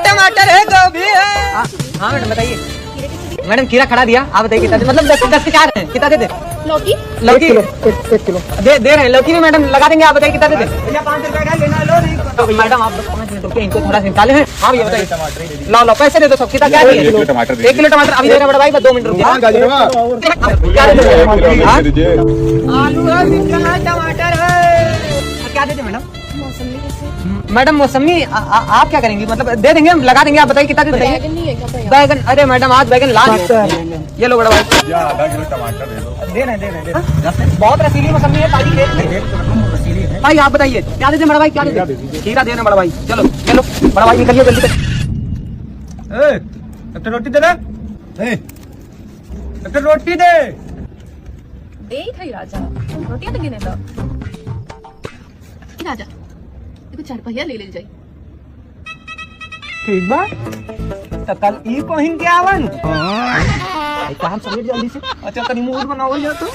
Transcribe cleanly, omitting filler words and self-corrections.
टमाटर है, गोभी है। हाँ मैडम बताइए। मैडम खीरा खड़ा दिया, आप बताइए कितना दे? मतलब 10 के 4 है, कितना दे? लौकी 1 किलो दे रहे हैं। लौकी भी मैडम लगा देंगे, आप बताइए कितना दे? 5 रुपए का लेना लो नहीं। तो मैडम आप 5 मिनट रुकिए, इनको थोड़ा सा निकाले हैं। हाँ ये बताइए, लो लो पैसे दे दो सब। कितना क्या दिए? 1 किलो टमाटर अभी दे रहे बड़ा भाई, बस 2 मिनट रुकिए। आलू है, टमाटर है, क्या देते मैडम? मैडम मौसमी आप क्या करेंगी? मतलब दे देंगे हम, लगा देंगे, आप बताइए कितना देते? बैगन? अरे मैडम आज बैगन ला ये लो बड़ा भाई, आधा किलो टमाटर दे दो। दे रहे। बहुत रसीली मौसमी है, ताजी है भाई। आप बताइए क्या देते बड़ा भाई? क्या देते? खीरा दे रहे बड़ा भाई। चलो चलो बड़ा भाई निकलिए जल्दी कर। रोटी दे दे, रोटी दे राजा रोटियां तो गिने लो राजा, देखो 4 पहिया ले जाई। ठीक बा, तो कल ई पहिन के आवन। काम समेट जल्दी से। अच्छा तनी मूड बनाओ तो।